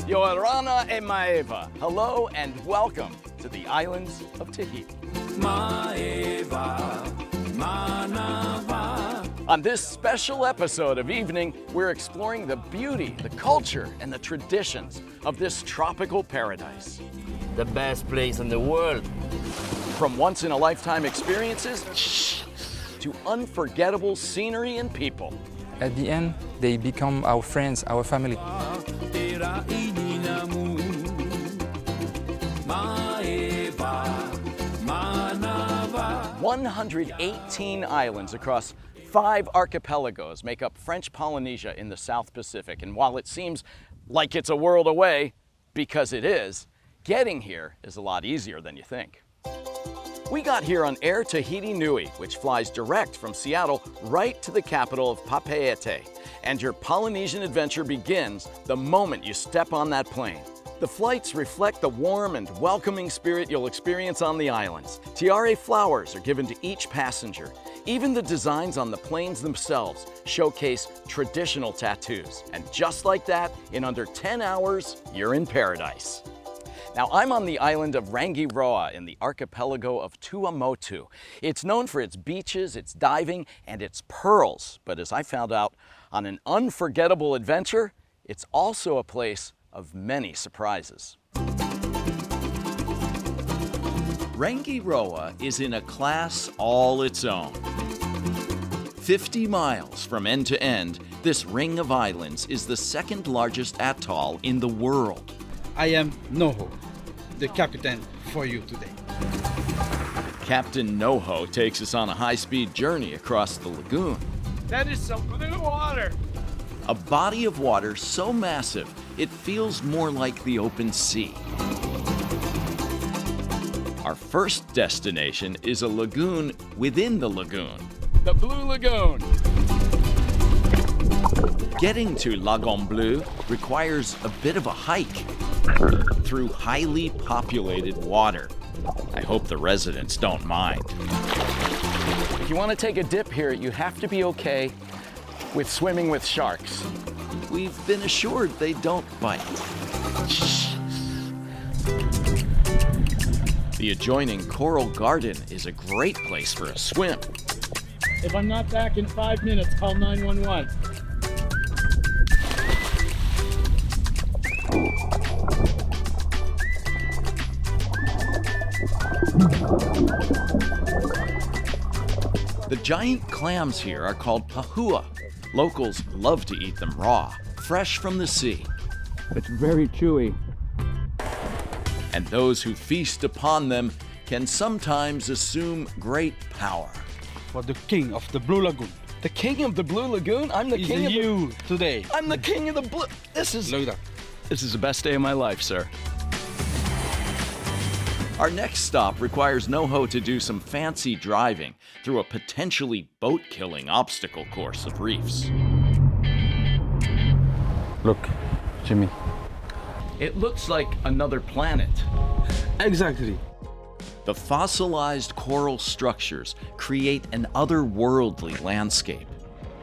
Yoarana e Maeva. Hello and welcome to the islands of Tahiti. Maeva, Manava. On this special episode of Evening, we're exploring the beauty, the culture, and the traditions of this tropical paradise. The best place in the world. From once-in-a-lifetime experiences to unforgettable scenery and people. At the end, they become our friends, our family. 118 islands across 5 archipelagos make up French Polynesia in the South Pacific. And while it seems like it's a world away, because it is, getting here is a lot easier than you think. We got here on Air Tahiti Nui, which flies direct from Seattle right to the capital of Papeete. And your Polynesian adventure begins the moment you step on that plane. The flights reflect the warm and welcoming spirit you'll experience on the islands. Tiare flowers are given to each passenger. Even the designs on the planes themselves showcase traditional tattoos. And just like that, in under 10 hours, you're in paradise. Now, I'm on the island of Rangiroa in the archipelago of Tuamotu. It's known for its beaches, its diving, and its pearls. But as I found out on an unforgettable adventure, it's also a place of many surprises. Rangiroa is in a class all its own. 50 miles from end to end, this ring of islands is the second largest atoll in the world. I am Noho, the captain for you today. Captain Noho takes us on a high-speed journey across the lagoon. That is some blue water. A body of water so massive, it feels more like the open sea. Our first destination is a lagoon within the lagoon. The Blue Lagoon. Getting to Lagon Bleu requires a bit of a hike through highly populated water. I hope the residents don't mind. If you want to take a dip here, you have to be okay with swimming with sharks. We've been assured they don't bite. The adjoining coral garden is a great place for a swim. If I'm not back in 5 minutes, call 911. The giant clams here are called pahua. Locals love to eat them raw, fresh from the sea. It's very chewy. And those who feast upon them can sometimes assume great power. For the king of the Blue Lagoon. The king of the Blue Lagoon? I'm the Is king of you today. I'm the king of the blue. This is Look at that. the best day of my life, sir. Our next stop requires Noho to do some fancy driving through a potentially boat-killing obstacle course of reefs. Look, Jimmy. It looks like another planet. Exactly. The fossilized coral structures create an otherworldly landscape,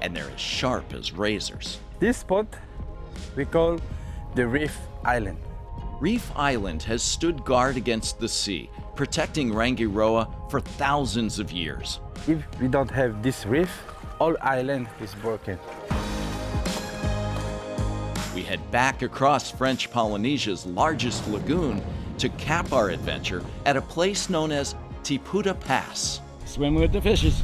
and they're as sharp as razors. This spot we call the Reef Island. Reef Island has stood guard against the sea, protecting Rangiroa for thousands of years. If we don't have this reef, all island is broken. We head back across French Polynesia's largest lagoon to cap our adventure at a place known as Tiputa Pass. Swim with the fishes.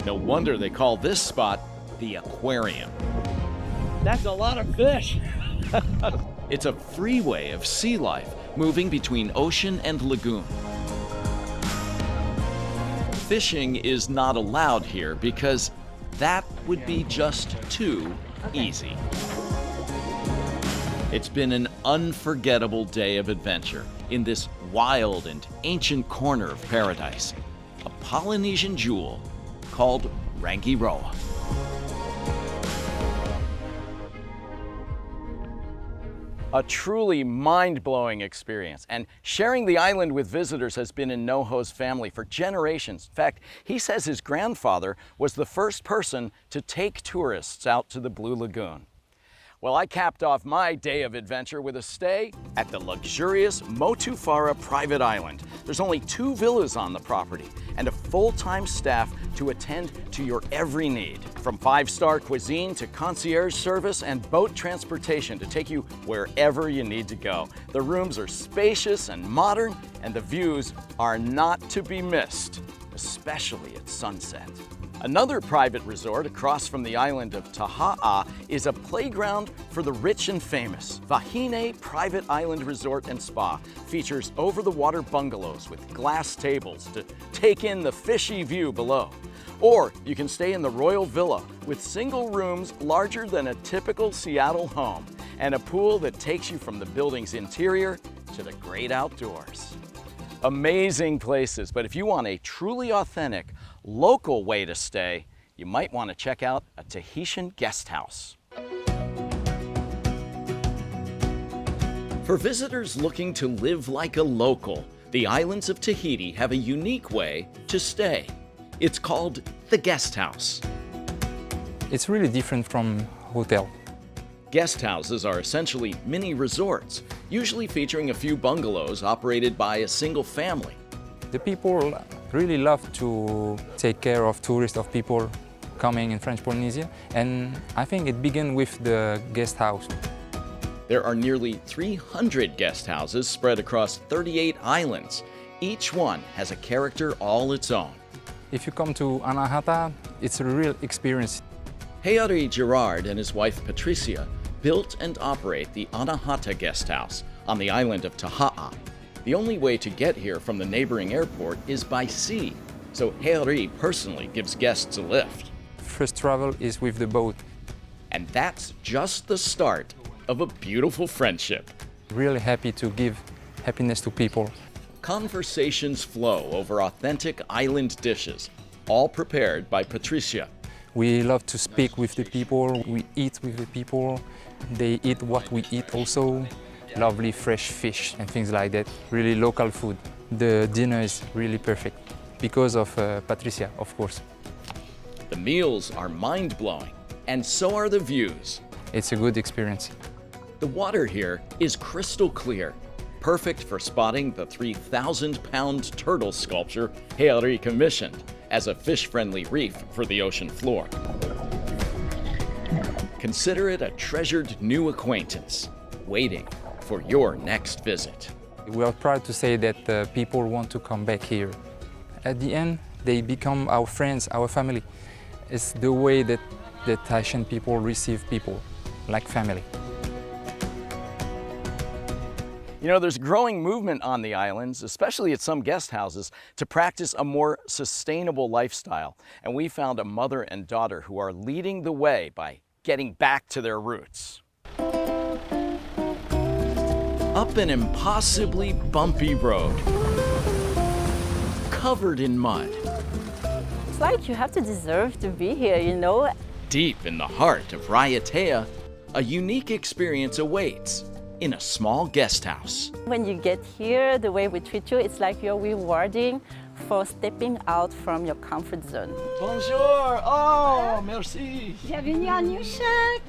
No wonder they call this spot the aquarium. That's a lot of fish. It's a freeway of sea life moving between ocean and lagoon. Fishing is not allowed here because that would be just too easy. It's been an unforgettable day of adventure in this wild and ancient corner of paradise, a Polynesian jewel called Rangiroa. A truly mind-blowing experience, and sharing the island with visitors has been in Noho's family for generations. In fact, he says his grandfather was the first person to take tourists out to the Blue Lagoon. Well, I capped off my day of adventure with a stay at the luxurious Motu Fara private island. There's only 2 villas on the property and a full-time staff to attend to your every need. From 5-star cuisine to concierge service and boat transportation to take you wherever you need to go. The rooms are spacious and modern, and the views are not to be missed, especially at sunset. Another private resort across from the island of Taha is a playground for the rich and famous. Wahine Private Island Resort and Spa features over-the-water bungalows with glass tables to take in the fishy view below. Or you can stay in the Royal Villa with single rooms larger than a typical Seattle home and a pool that takes you from the building's interior to the great outdoors. Amazing places, but if you want a truly authentic, local way to stay, you might want to check out a Tahitian guest house. For visitors looking to live like a local, the islands of Tahiti have a unique way to stay. It's called the guest house. It's really different from hotel. Guest houses are essentially mini resorts, usually featuring a few bungalows operated by a single family. The people really love to take care of tourists, of people coming in French Polynesia, and I think it began with the guest house. There are nearly 300 guest houses spread across 38 islands. Each one has a character all its own. If you come to Anahata, it's a real experience. Heari Gerard and his wife Patricia built and operate the Anahata Guest House on the island of Taha. The only way to get here from the neighboring airport is by sea, so Heari personally gives guests a lift. First travel is with the boat. And that's just the start of a beautiful friendship. Really happy to give happiness to people. Conversations flow over authentic island dishes, all prepared by Patricia. We love to speak with the people, we eat with the people, they eat what we eat also. Lovely fresh fish and things like that, really local food. The dinner is really perfect because of Patricia, of course. The meals are mind-blowing, and so are the views. It's a good experience. The water here is crystal clear, perfect for spotting the 3,000-pound turtle sculpture Heari commissioned as a fish-friendly reef for the ocean floor. Consider it a treasured new acquaintance, waiting for your next visit. We are proud to say that people want to come back here. At the end, they become our friends, our family. It's the way that the Tahitian people receive people, like family. You know, there's a growing movement on the islands, especially at some guest houses, to practice a more sustainable lifestyle. And we found a mother and daughter who are leading the way by getting back to their roots. Up an impossibly bumpy road, covered in mud. It's like you have to deserve to be here, you know? Deep in the heart of Raiatea, a unique experience awaits in a small guest house. When you get here, the way we treat you, it's like you're rewarding for stepping out from your comfort zone. Bonjour! Oh, merci! Bienvenue à New Shack!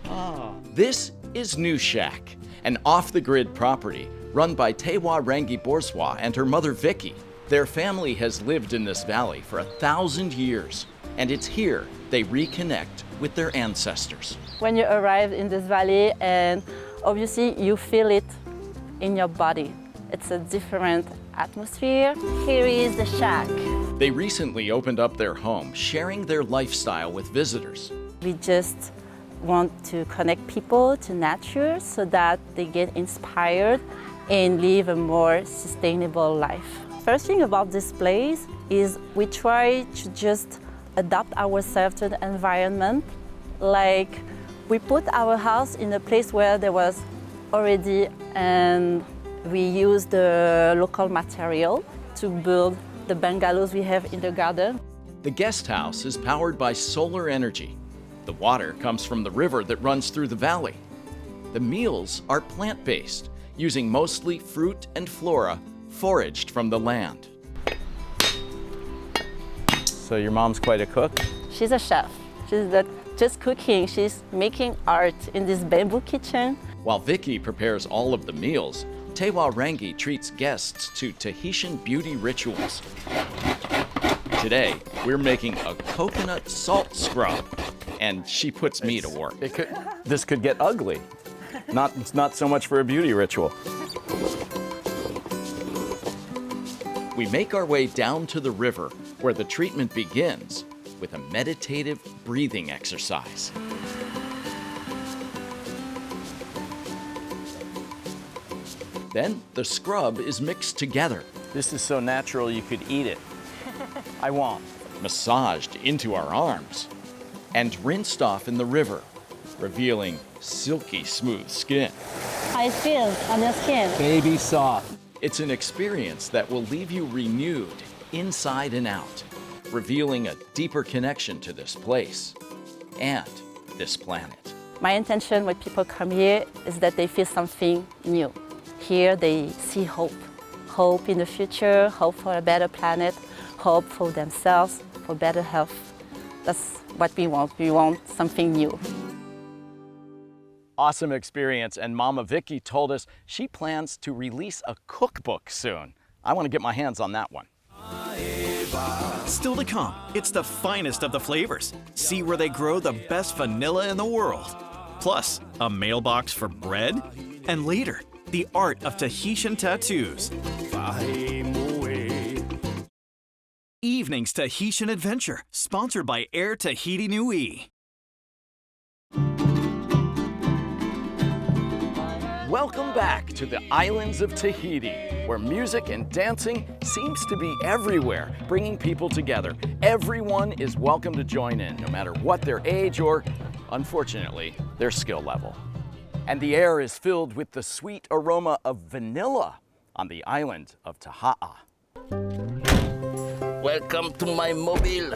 This is New Shack, an off-the-grid property run by Tewa Rangi Borswa and her mother Vicky. Their family has lived in this valley for 1,000 years, and it's here they reconnect with their ancestors. When you arrive in this valley, and obviously you feel it in your body. It's a different atmosphere. Here is the shack. They recently opened up their home, sharing their lifestyle with visitors. We just want to connect people to nature so that they get inspired and live a more sustainable life. First thing about this place is we try to just adapt ourselves to the environment. Like we put our house in a place where there was already, and we use the local material to build the bungalows we have in the garden. The guest house is powered by solar energy. The water comes from the river that runs through the valley. The meals are plant-based, using mostly fruit and flora foraged from the land. So your mom's quite a cook? She's a chef. She's the just cooking. She's making art in this bamboo kitchen. While Vicky prepares all of the meals, Tewa Rangi treats guests to Tahitian beauty rituals. Today, we're making a coconut salt scrub, and she puts me to work. This could get ugly. Not so much for a beauty ritual. We make our way down to the river where the treatment begins with a meditative breathing exercise. Then the scrub is mixed together. This is so natural you could eat it. I won't. Massaged into our arms and rinsed off in the river, revealing silky smooth skin. How it feels on your skin. Baby soft. It's an experience that will leave you renewed inside and out, revealing a deeper connection to this place and this planet. My intention when people come here is that they feel something new. Here they see hope. Hope in the future, hope for a better planet, hope for themselves, for better health. That's what we want. We want something new. Awesome experience, and Mama Vicky told us she plans to release a cookbook soon. I want to get my hands on that one. Still to come, it's the finest of the flavors. See where they grow the best vanilla in the world. Plus, a mailbox for bread. And later, the art of Tahitian tattoos. Evening's Tahitian Adventure, sponsored by Air Tahiti Nui. Welcome back to the islands of Tahiti, where music and dancing seems to be everywhere, bringing people together. Everyone is welcome to join in, no matter what their age or, unfortunately, their skill level. And the air is filled with the sweet aroma of vanilla on the island of Taha. Welcome to my mobile.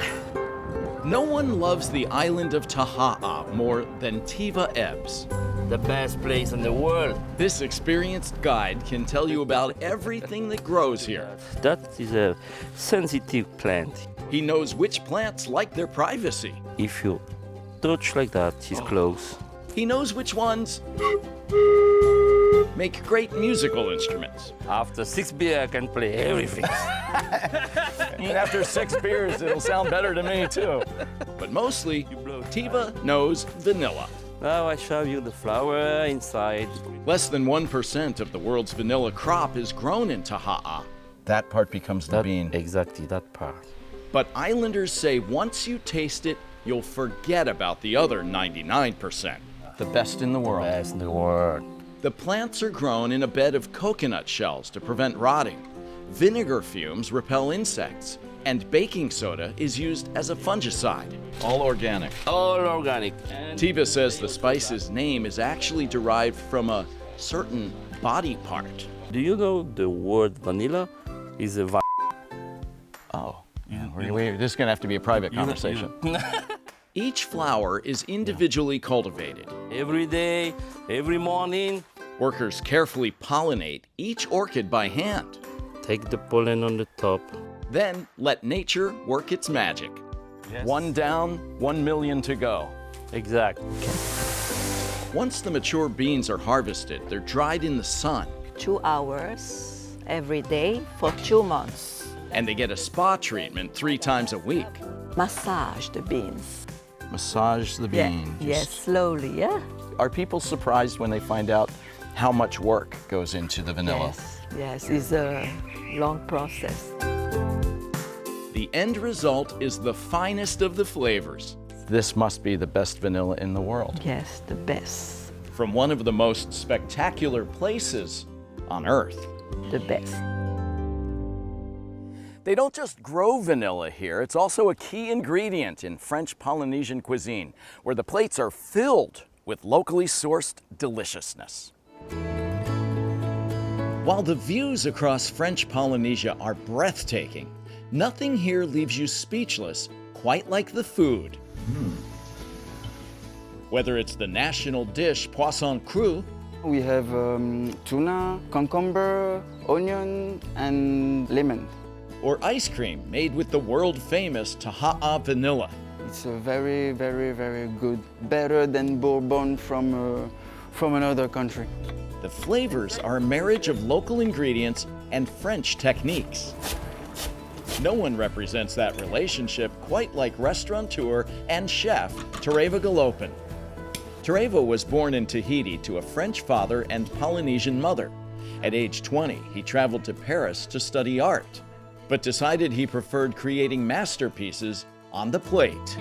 No one loves the island of Taha more than Tiva Ebbs. The best place in the world. This experienced guide can tell you about everything that grows here. That is a sensitive plant. He knows which plants like their privacy. If you touch like that, it's close. He knows which ones make great musical instruments. After 6 beers, I can play everything. And after 6 beers, it'll sound better to me too. But mostly, Tiva knows vanilla. Now I show you the flower inside. Less than 1% of the world's vanilla crop is grown in Taha. That part becomes the bean. Exactly, that part. But islanders say once you taste it, you'll forget about the other 99%. The best in the world. Best in the world. The plants are grown in a bed of coconut shells to prevent rotting. Vinegar fumes repel insects, and baking soda is used as a fungicide. All organic. All organic. Tiva says the spice's name is actually derived from a certain body part. Do you know the word vanilla is a Oh, yeah. This is going to have to be a private conversation. Each flower is individually cultivated. Every day, every morning. Workers carefully pollinate each orchid by hand. Take the pollen on the top. Then let nature work its magic. Yes. 1 down, 1 million to go. Exactly. Once the mature beans are harvested, they're dried in the sun. 2 hours every day for 2 months. And they get a spa treatment 3 times a week. Massage the beans. Massage the bean. Yes, slowly, yeah? Are people surprised when they find out how much work goes into the vanilla? Yes, it's a long process. The end result is the finest of the flavors. This must be the best vanilla in the world. Yes, the best. From one of the most spectacular places on Earth. The best. They don't just grow vanilla here, it's also a key ingredient in French Polynesian cuisine, where the plates are filled with locally sourced deliciousness. While the views across French Polynesia are breathtaking, nothing here leaves you speechless quite like the food. Whether it's the national dish poisson cru, we have tuna, cucumber, onion, and lemon. or ice cream made with the world-famous Taha vanilla. It's It's very, very, very good. Better than bourbon from another country. The flavors are a marriage of local ingredients and French techniques. No one represents that relationship quite like restaurateur and chef Tereva Galopin. Tereva was born in Tahiti to a French father and Polynesian mother. At age 20, he traveled to Paris to study art, but decided he preferred creating masterpieces on the plate.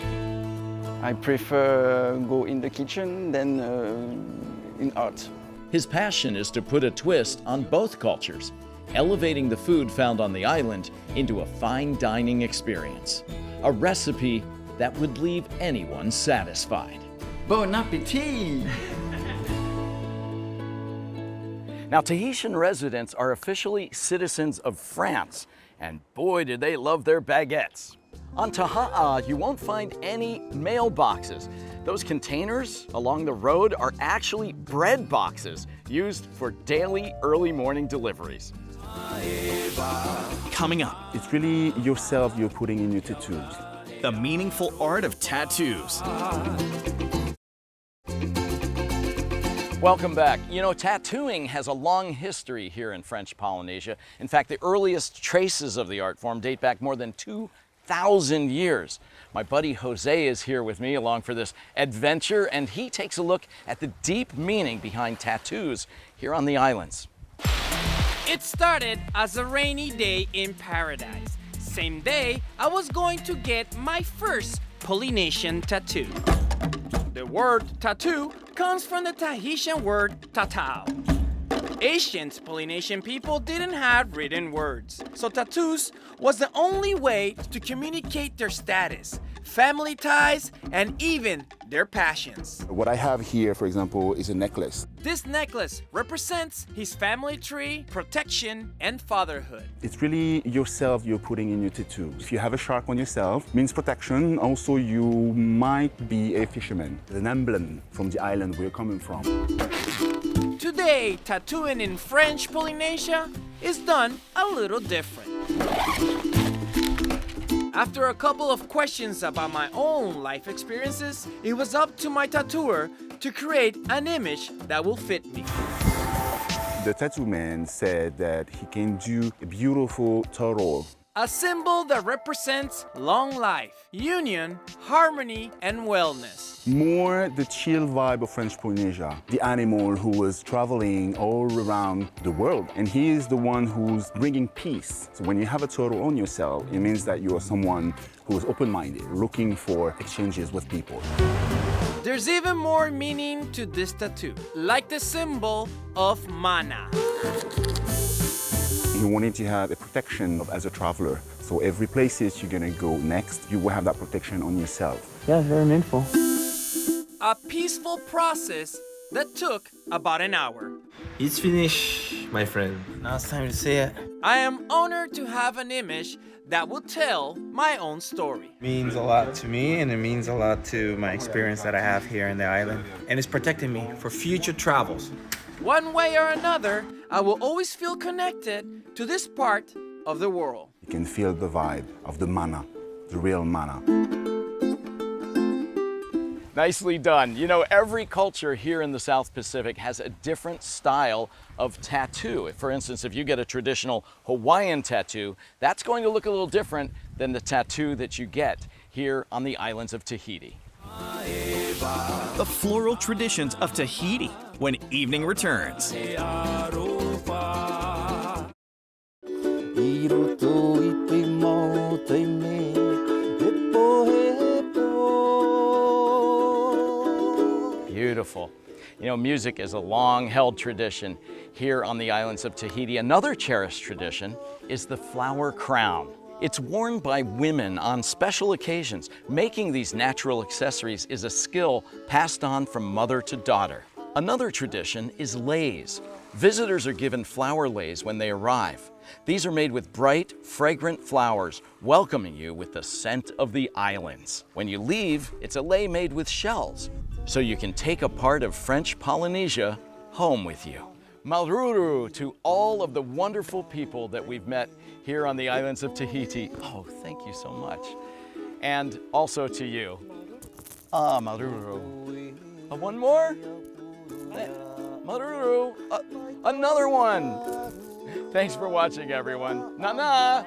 I prefer go in the kitchen than in art. His passion is to put a twist on both cultures, elevating the food found on the island into a fine dining experience. A recipe that would leave anyone satisfied. Bon appétit! Now, Tahitian residents are officially citizens of France, and boy, did they love their baguettes. On Taha, you won't find any mailboxes. Those containers along the road are actually bread boxes used for daily early morning deliveries. Coming up, It's really yourself you're putting in your tattoos. the meaningful art of tattoos. Welcome back. You know, tattooing has a long history here in French Polynesia. In fact, the earliest traces of the art form date back more than 2,000 years. My buddy Jose is here with me along for this adventure, and he takes a look at the deep meaning behind tattoos here on the islands. It started as a rainy day in paradise. Same day, I was going to get my first Polynesian tattoo. The word tattoo comes from the Tahitian word tatau. Ancient Polynesian people didn't have written words, so tattoos was the only way to communicate their status, family ties, and even their passions. What I have here, for example, is a necklace. This necklace represents his family tree, protection, and fatherhood. It's really yourself you're putting in your tattoo. If you have a shark on yourself, means protection. Also, you might be a fisherman. An emblem from the island we're coming from. Today, tattooing in French Polynesia is done a little different. After a couple of questions about my own life experiences, it was up to my tattooer to create an image that will fit me. The tattoo man said that he can do a beautiful turtle. A symbol that represents long life, union, harmony, and wellness. More the chill vibe of French Polynesia, the animal who was traveling all around the world. And he is the one who's bringing peace. So when you have a turtle on yourself, it means that you are someone who is open-minded, looking for exchanges with people. There's even more meaning to this tattoo, like the symbol of mana. He wanted to have a protection as a traveler. So every places you're gonna go next, you will have that protection on yourself. Yeah, very meaningful. A peaceful process that took about an hour. It's finished, my friend. Now it's time to say it. I am honored to have an image that will tell my own story. It means a lot to me, and it means a lot to my experience that I have here in the island. And it's protecting me for future travels. One way or another, I will always feel connected to this part of the world. You can feel the vibe of the mana, the real mana. Nicely done. You know, every culture here in the South Pacific has a different style of tattoo. For instance, if you get a traditional Hawaiian tattoo, that's going to look a little different than the tattoo that you get here on the islands of Tahiti. The Floral Traditions of Tahiti when evening returns. Beautiful. You know, music is a long-held tradition here on the islands of Tahiti. Another cherished tradition is the flower crown. It's worn by women on special occasions. Making these natural accessories is a skill passed on from mother to daughter. Another tradition is leis. Visitors are given flower leis when they arrive. These are made with bright, fragrant flowers, welcoming you with the scent of the islands. When you leave, it's a lei made with shells, so you can take a part of French Polynesia home with you. Malruru to all of the wonderful people that we've met here on the islands of Tahiti. Oh, thank you so much. and also to you. Ah, maruru. One more? Maruru. Another one. Thanks for watching, everyone. Na na.